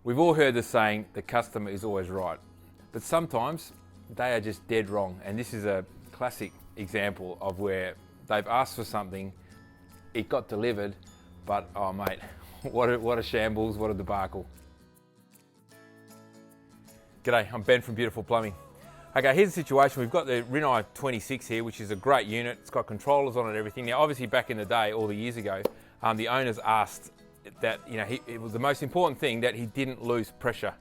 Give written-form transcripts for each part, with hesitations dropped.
We've all heard the saying, the customer is always right, but sometimes they are just dead wrong. And this is a classic example of where they've asked for something, it got delivered, but oh mate, what a shambles, what a debacle. G'day, I'm Ben from Beautiful Plumbing. Okay, here's the situation. We've got the Rinnai 26 here, which is a great unit. It's got controllers on it and everything. Now, obviously back in the day, all the years ago, the owners asked that, it was the most important thing that he didn't lose pressure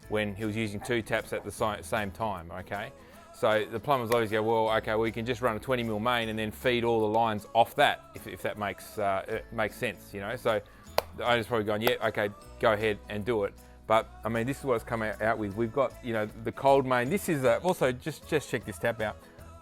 when he was using two taps at the same time, okay? So the plumbers always go, well, we can just run a 20mm main and then feed all the lines off that, if that makes sense, So the owner's probably going, yeah, okay, go ahead and do it. But I mean, this is what it's come out with. We've got, the cold main. This is also just check this tap out.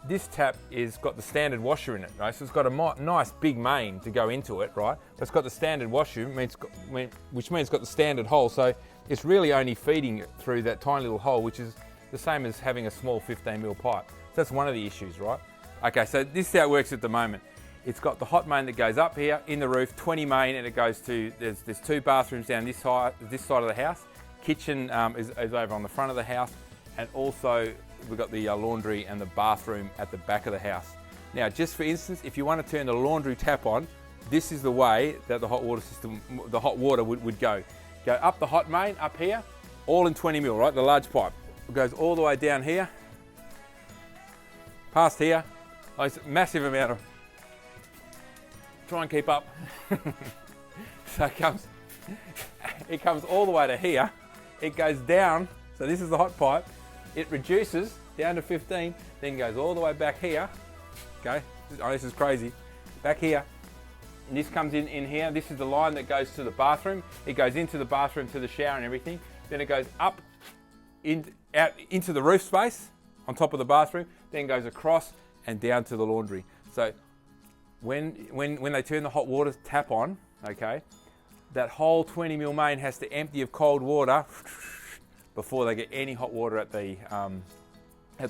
This tap is got the standard washer in it, right? So it's got a nice big main to go into it, right? But it's got the standard washer, which means it's got the standard hole. So it's really only feeding it through that tiny little hole, which is the same as having a small 15mm pipe. So that's one of the issues, right? Okay, so this is how it works at the moment. It's got the hot main that goes up here in the roof, 20 main, and it goes to, there's two bathrooms down this side of the house. Kitchen is over on the front of the house, and also we've got the laundry and the bathroom at the back of the house. Now, just for instance, if you want to turn the laundry tap on, this is the way that the hot water system, the hot water would go. Go up the hot main, up here, all in 20mm, right? The large pipe. It goes all the way down here, past here. Oh, it's a massive amount of, try and keep up. So it comes all the way to here. It goes down, so this is the hot pipe. It reduces down to 15, then goes all the way back here. Okay, this is crazy. Back here, and this comes in here. This is the line that goes to the bathroom. It goes into the bathroom to the shower and everything. Then it goes up, out into the roof space on top of the bathroom. Then goes across and down to the laundry. So when they turn the hot water tap on, okay, that whole 20mm main has to empty of cold water before they get any hot water at the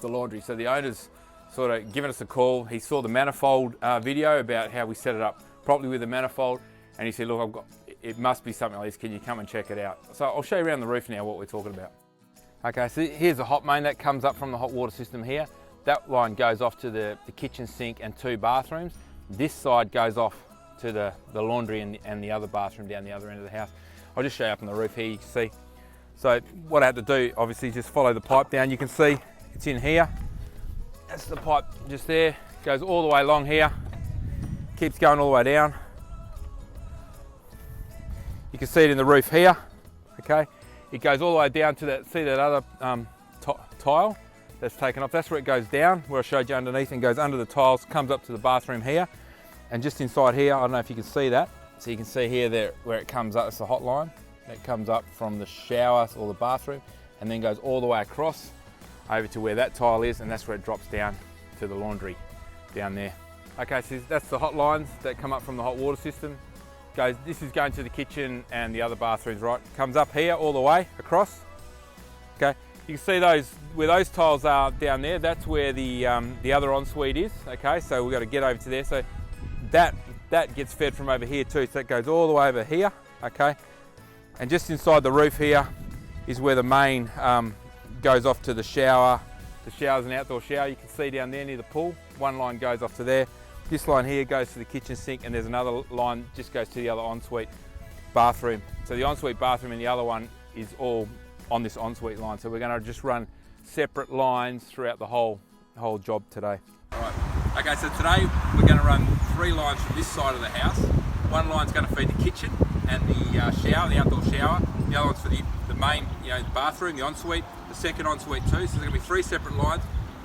laundry. So the owner's sort of given us a call. He saw the manifold video about how we set it up properly with the manifold, and he said, look, it must be something like this. Can you come and check it out? So I'll show you around the roof now what we're talking about. Okay, so here's the hot main that comes up from the hot water system here. That line goes off to the kitchen sink and two bathrooms. This side goes off to the laundry and the other bathroom down the other end of the house. I'll just show you up on the roof here, you can see. So what I had to do, obviously, just follow the pipe down. You can see it's in here. That's the pipe just there. Goes all the way along here. Keeps going all the way down. You can see it in the roof here, okay? It goes all the way down to that, see that other tile that's taken off? That's where it goes down, where I showed you underneath, and goes under the tiles, comes up to the bathroom here. And just inside here, I don't know if you can see that. So you can see here there where it comes up, it's the hot line. It comes up from the shower or the bathroom, and then goes all the way across over to where that tile is, and that's where it drops down to the laundry down there. Okay, so that's the hot lines that come up from the hot water system. This is going to the kitchen and the other bathrooms, right? Comes up here all the way across. Okay, you can see where those tiles are down there. That's where the other ensuite is. Okay, so we've got to get over to there. So that gets fed from over here too. So it goes all the way over here. Okay, and just inside the roof here is where the main goes off to the shower. The shower's an outdoor shower. You can see down there near the pool. One line goes off to there. This line here goes to the kitchen sink, and there's another line just goes to the other ensuite bathroom. So the ensuite bathroom and the other one is all on this ensuite line. So we're going to just run separate lines throughout the whole job today. All right. Okay, so today we're going to run 3 lines from this side of the house. One line's going to feed the kitchen and the shower, the outdoor shower. The other one's for the main, the bathroom, the ensuite, the second ensuite too. So there's going to be 3 separate lines,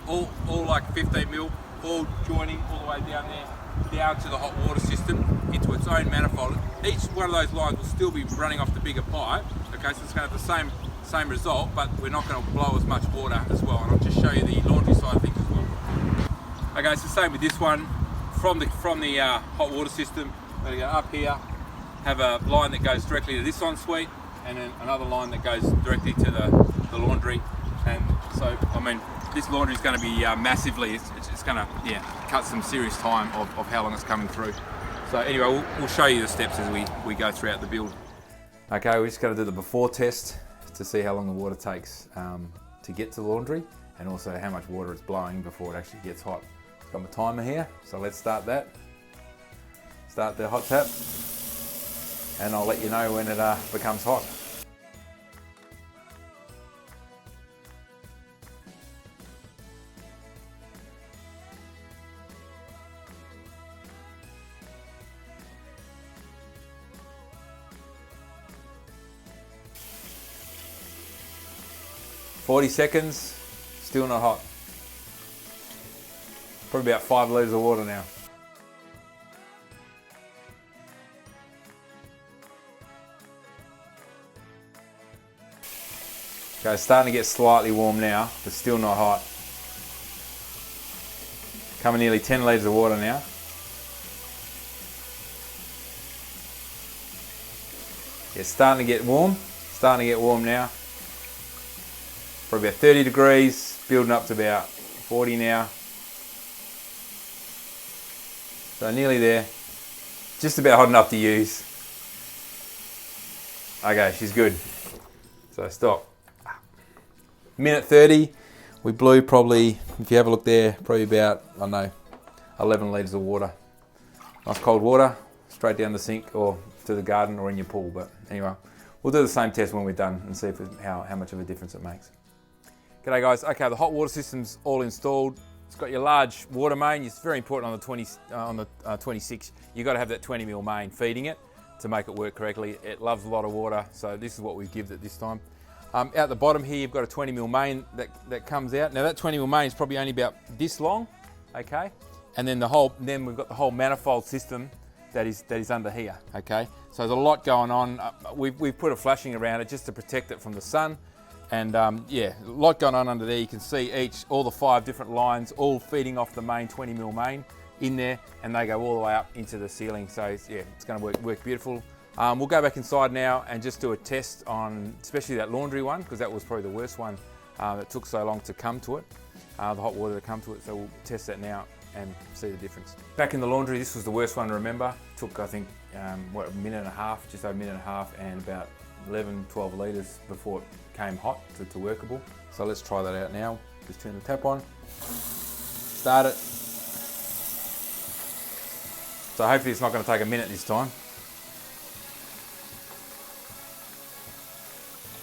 all like 15mm, all joining all the way down there, down to the hot water system into its own manifold. Each one of those lines will still be running off the bigger pipe. Okay, so it's going to have the same result, but we're not going to blow as much water as well. And I'll just show you the laundry side of things as well. Okay, it's the same with this one. From the hot water system, we're going to go up here, have a line that goes directly to this ensuite, and then another line that goes directly to the laundry. And so, I mean, this laundry is going to be massively, it's going to cut some serious time of how long it's coming through. So anyway, we'll show you the steps as we go throughout the build. Okay, we're just going to do the before test. to see how long the water takes to get to the laundry, and also how much water it's blowing before it actually gets hot. I've got my timer here, so let's start that. Start the hot tap, and I'll let you know when it becomes hot. "40 seconds, still not hot. Probably about 5 litres of water now. Okay, it's starting to get slightly warm now, but still not hot. Coming nearly 10 litres of water now. It's starting to get warm, now. Probably about 30 degrees, building up to about 40 now. So nearly there. Just about hot enough to use. Okay, she's good. So stop. Minute 30, we blew probably, if you have a look there, probably about, I don't know, 11 litres of water. Nice cold water, straight down the sink or to the garden or in your pool. But anyway, we'll do the same test when we're done and see how much of a difference it makes. G'day guys, okay, the hot water system's all installed. It's got your large water main. It's very important on the 26. You've got to have that 20mm main feeding it to make it work correctly. It loves a lot of water, so this is what we've given it this time. Out the bottom here, you've got a 20mm main that comes out. Now that 20mm main is probably only about this long, okay? And then we've got the whole manifold system that is under here, okay? So there's a lot going on. We've put a flashing around it just to protect it from the sun. And yeah, a lot going on under there. You can see all the 5 different lines, all feeding off the main 20mm main in there, and they go all the way up into the ceiling. So yeah, it's going to work beautiful. We'll go back inside now and just do a test on, especially that laundry one, because that was probably the worst one that took so long to come to it, the hot water to come to it. So we'll test that now and see the difference. Back in the laundry, this was the worst one, remember. Took, I think, a minute and a half, just over a minute and a half, and about 11, 12 litres before it came hot to workable. So let's try that out now. Just turn the tap on, start it. So hopefully it's not going to take a minute this time.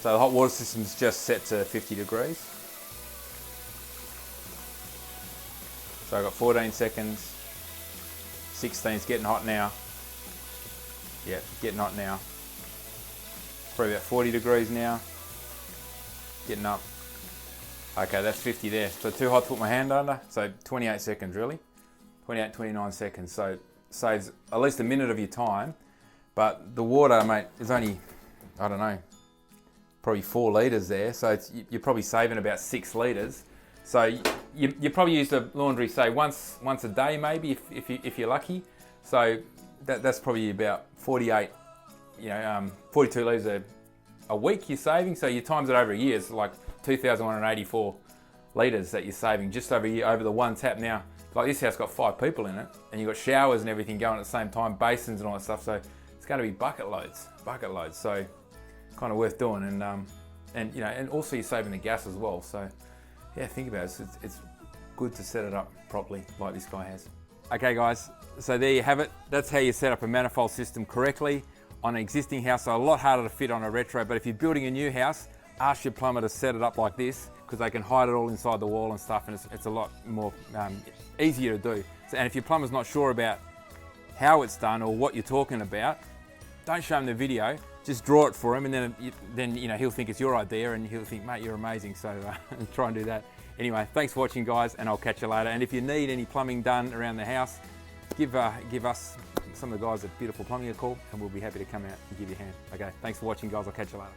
So the hot water system's just set to 50 degrees. So I've got 14 seconds, 16's getting hot now. Yeah, getting hot now. Probably about 40 degrees now. Getting up. Okay, that's 50 there. So too hot to put my hand under. So 28 seconds really. 28, 29 seconds. So it saves at least a minute of your time. But the water, mate, is only, I don't know, probably 4 litres there. So you're probably saving about 6 litres. So you probably use the laundry, say once a day maybe, if you're lucky. So that's probably about 48, 42 litres a week you're saving. So you times it over a year, it's like 2,184 litres that you're saving just over a year over the one tap. Now, like this house got 5 people in it, and you've got showers and everything going at the same time, basins and all that stuff. So it's going to be bucket loads. So kind of worth doing, and also you're saving the gas as well. So yeah, think about it. It's good to set it up properly like this guy has. Okay guys, so there you have it. That's how you set up a manifold system correctly on an existing house. So a lot harder to fit on a retro, but if you're building a new house, ask your plumber to set it up like this, because they can hide it all inside the wall and stuff, and it's a lot more easier to do. So, and if your plumber's not sure about how it's done or what you're talking about, don't show him the video, just draw it for him, and then he'll think it's your idea, and he'll think, mate, you're amazing. So try and do that. Anyway, thanks for watching guys, and I'll catch you later. And if you need any plumbing done around the house, give us, some of the guys at Beautiful Plumbing a call, and we'll be happy to come out and give you a hand. Okay, thanks for watching guys, I'll catch you later.